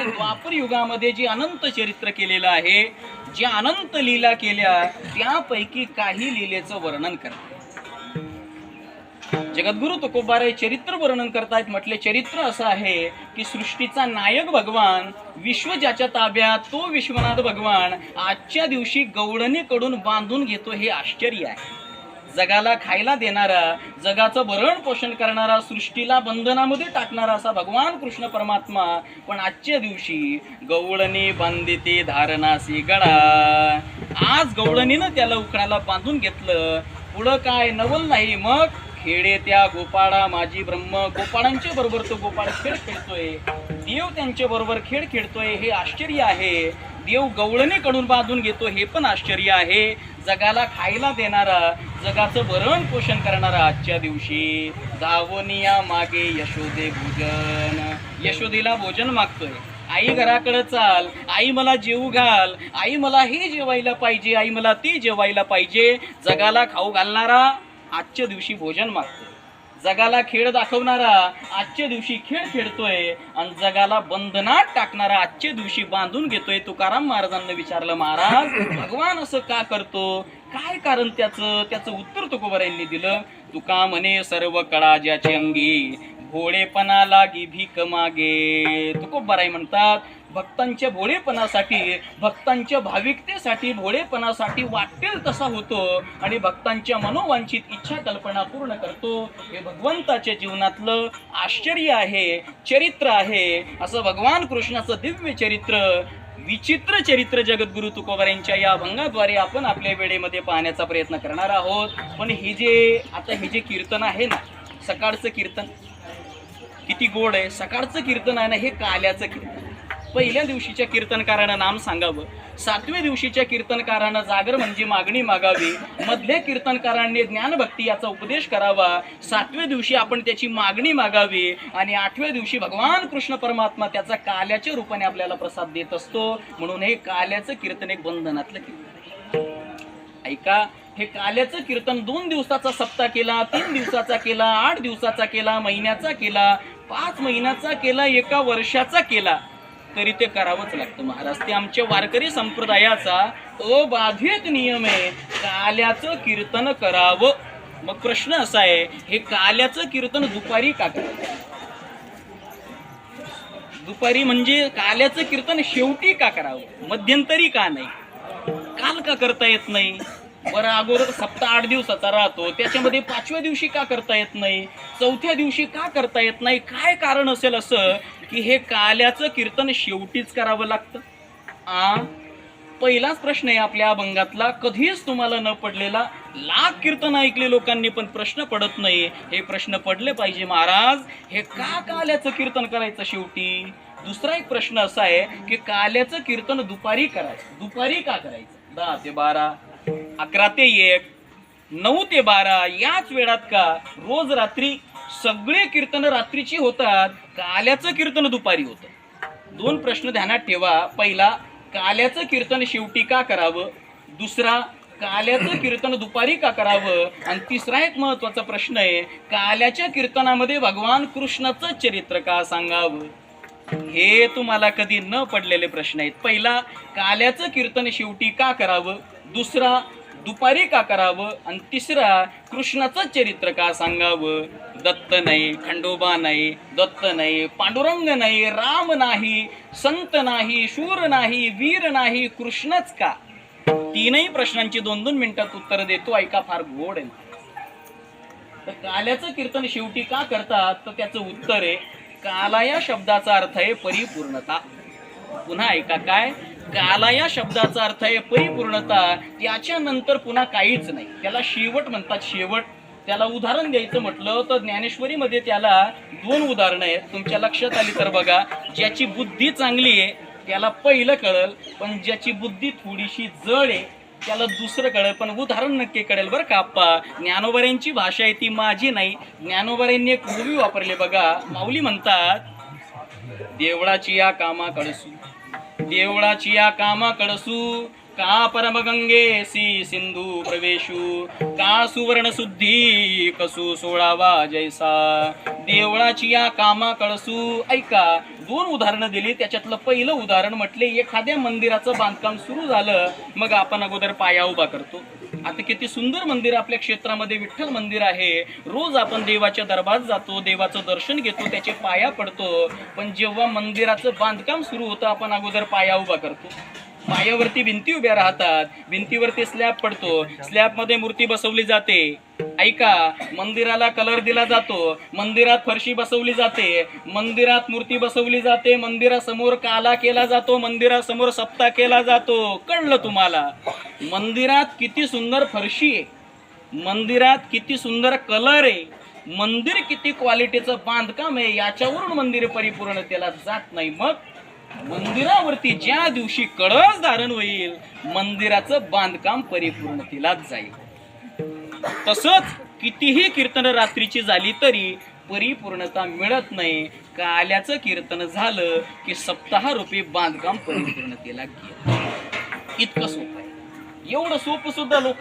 द्वापर युगामध्ये जे अनंत चरित्र केलेलं आहे, ज्या अनंत लीला केल्या त्यापैकी काही लीलेचं वर्णन करतात. जगद्गुरु तुकोबाराय चरित्र वर्णन करतायत. म्हटले चरित्र असं आहे की सृष्टीचा नायक भगवान, विश्व ज्याच्या ताब्यात तो विश्वनाथ भगवान आजच्या दिवशी गवळणीकडून बांधून घेतो. हे आश्चर्य आहे. जगाला खायला देणारा, जगाचं भरण पोषण करणारा, सृष्टीला बंधनामध्ये टाकणारा असा भगवान कृष्ण परमात्मा पण आजच्या दिवशी गवळणी बांधिते धारणासी गळा. आज गवळणीनं त्याला उकळाला बांधून घेतलं. पुढं काय नवल नाही. मग खेळे त्या गोपाळा माझी ब्रह्म. गोपाळांच्या बरोबर तो गोपाळ खेळ खेळतोय. देव त्यांच्या बरोबर खेळ खेळतोय. हे आश्चर्य आहे. देव गवळणीकडून बांधून घेतो हे पण आश्चर्य आहे. जगाला खायला देणारा, जगाचं भरण पोषण करणारा आजच्या दिवशी धावनिया मागे यशोदे भोजन. यशोदेला भोजन मागतोय. आई घराकडे चाल, आई मला जेवू घाल, आई मला हे जेवायला पाहिजे, आई मला ते जेवायला पाहिजे. जगाला खाऊ घालणारा आजच्या दिवशी भोजन मागतोय. जगाला खेळ दाखवणारा आजच्या दिवशी खेळ खेळतोय आणि जगाला बंधनात टाकणारा आजच्या दिवशी बांधून घेतोय. तुकाराम महाराजांना विचारलं, महाराज भगवान असं का करतो, काय कारण त्याचं उत्तर तुकोबारायांनी दिलं. तुका म्हणे सर्व कळा ज्याची अंगी, भोळेपणा लागी भीक मागे. तुकोबाराय म्हणतात भक्तांच्या भोळेपणासाठी, भक्तांच्या भाविकतेसाठी, भोळेपणासाठी वाटेल तसा होतो आणि भक्तांच्या मनोवांछित इच्छा कल्पना पूर्ण करतो. हे भगवंताच्या जीवनातलं आश्चर्य आहे, चरित्र आहे. असं भगवान कृष्णाचं दिव्य चरित्र, विचित्र चरित्र जगद्गुरु तुकोबारायांच्या या अभंगाद्वारे आपण आपल्या वेळेमध्ये पाहण्याचा प्रयत्न करणार आहोत. पण हे जे कीर्तन आहे ना, सकाळचं कीर्तन किती गोड आहे. सकाळचं कीर्तन आहे ना, हे काल्याचं कीर्तन. पहिल्या दिवशीच्या कीर्तनकारानं नाम सांगावं, 7व्या दिवशीच्या कीर्तनकारानं जागर म्हणजे मागणी मागावी, मधल्या कीर्तनकारांनी ज्ञानभक्ती याचा उपदेश करावा, 7व्या दिवशी आपण त्याची मागणी मागावी आणि 8व्या दिवशी भगवान कृष्ण परमात्मा त्याचा काल्याच्या रूपाने आपल्याला प्रसाद देत असतो. म्हणून हे काल्याचं कीर्तन एक बंधनातलं कीर्तन. ऐका, हे काल्याचं कीर्तन 2 दिवसाचा सप्ताह केला, 3 दिवसाचा केला, 8 दिवसाचा केला, महिन्याचा केला, 5 महिन्याचा केला, 1 वर्षाचा केला, तरी ते करावंच लागतं महाराज. ते आमच्या वारकरी संप्रदायाचा अबाधित नियम आहे, काल्याचं कीर्तन करावं. मग प्रश्न असा आहे, हे काल्याचं कीर्तन दुपारी का करावं? दुपारी म्हणजे काल्याचं कीर्तन शेवटी का करावं, मध्यंतरी का नाही, काल का करता येत नाही? बरं, अगोदर सप्ताह 8 दिवसाचा राहतो, त्याच्यामध्ये 5व्या दिवशी का करता येत नाही, 4थ्या दिवशी का करता येत नाही? काय कारण असेल असं की हे काल्याचं कीर्तन शेवटीच करावं लागतं? पहिलाच प्रश्न आहे आपल्या अभंगातला, कधीच तुम्हाला न पडलेला. लाख कीर्तन ऐकले लोकांनी पण प्रश्न पडत नाही. हे प्रश्न पडले पाहिजे महाराज, हे का काल्याचं कीर्तन करायचं शेवटी? दुसरा एक प्रश्न असा आहे की काल्याचं कीर्तन दुपारी करायचं, दुपारी का करायचं? 10 ते 12, 11 ते 1, 9 ते 12 याच वेळात का? रोज रात्री सगळे कीर्तन रात्रीची होतात, काल्याचं कीर्तन दुपारी होतं. 2 प्रश्न ध्यानात ठेवा. पहिला, काल्याचं कीर्तन शेवटी का करावं? दुसरा, काल्याचं कीर्तन दुपारी का करावं? आणि तिसरा एक महत्वाचा प्रश्न आहे, काल्याच्या कीर्तनामध्ये भगवान कृष्णाचं चरित्र का सांगावं? हे तुम्हाला कधी न पडलेले प्रश्न आहेत. पहिला, काल्याचं कीर्तन शेवटी का करावं? दुसरा, दुपारी का करावं? आणि तिसरा, कृष्णाचं चरित्र का सांगावं? दत्त नाही, खंडोबा नाही, दत्त नाही, पांडुरंग नाही, राम नाही, संत नाही, शूर नाही, वीर नाही, कृष्णच का? 3ही प्रश्नांची 2-2 मिनिटात उत्तर देतो. ऐका, फार गोड आहे. तर काल्याचं कीर्तन शेवटी का करतात? तर त्याचं उत्तर आहे, काला या शब्दाचा अर्थ आहे परिपूर्णता. पुन्हा ऐका, काय? काला या शब्दाचा अर्थ आहे परिपूर्णता. त्याच्यानंतर पुन्हा काहीच नाही. त्याला शेवट म्हणतात, शेवट. त्याला उदाहरण द्यायचं म्हटलं तर ज्ञानेश्वरीमध्ये त्याला 2 उदाहरणं आहेत. तुमच्या लक्षात आली तर बघा. ज्याची बुद्धी चांगली आहे त्याला पहिलं कळल, पण ज्याची बुद्धी थोडीशी जड आहे त्याला दुसरं कळेल. पण उदाहरण नक्की कळेल बरं का आप्पा. ज्ञानोबाऱ्यांची भाषा आहे ती, माझी नाही. ज्ञानोबाऱ्यांनी एक ओवी वापरले बघा. माऊली म्हणतात, देवळाची या कामा कळसू, देवळाची या कामा कळसू, का परमगंगेसी सिंधू प्रवेशू, का सुवर्ण शुद्धी कसू सोळावा जैसा. देवळाची या कामा कळसू. ऐका, 2 उदाहरणं दिली. त्याच्यातलं पहिलं उदाहरण म्हटले, एखाद्या मंदिराचं बांधकाम सुरू झालं, मग आपण अगोदर पाया उभा करतो. आता किती सुंदर मंदिर आपल्या क्षेत्रामध्ये विठ्ठल मंदिर आहे. रोज आपण देवाच्या दरबारात जातो, देवाचं दर्शन घेतो, त्याचे पाया पडतो. पण जेव्हा मंदिराचं बांधकाम सुरू होतं, आपण अगोदर पाया उभा करतो. पायावरती भिंती उभ्या राहतात, भिंतीवरती स्लॅब पडतो, स्लॅबमध्ये मूर्ती बसवली जाते. ऐका, मंदिराला कलर दिला जातो, मंदिरात फरशी बसवली जाते, मंदिरात मूर्ती बसवली जाते, मंदिरासमोर काला केला जातो, मंदिरासमोर सप्ताह केला जातो. कळलं तुम्हाला? मंदिरात किती सुंदर फरशी आहे, मंदिरात किती सुंदर कलर आहे, मंदिर किती क्वालिटीचं बांधकाम आहे, याच्यावरून मंदिर परिपूर्णतेला जात नाही. मग मंदिरावरती ज्या दिवशी कळस धारण होईल, मंदिराचं बांधकाम परिपूर्णतेलाच जाईल. तसंच कितीही कीर्तन रात्रीची झाली तरी परिपूर्णता मिळत नाही. काल्याचं कीर्तन झालं की सप्ताहरूपी बांधकाम परिपूर्णतेला गेलं. इतकं सोपं आहे. एवढं सोपं सुद्धा लोक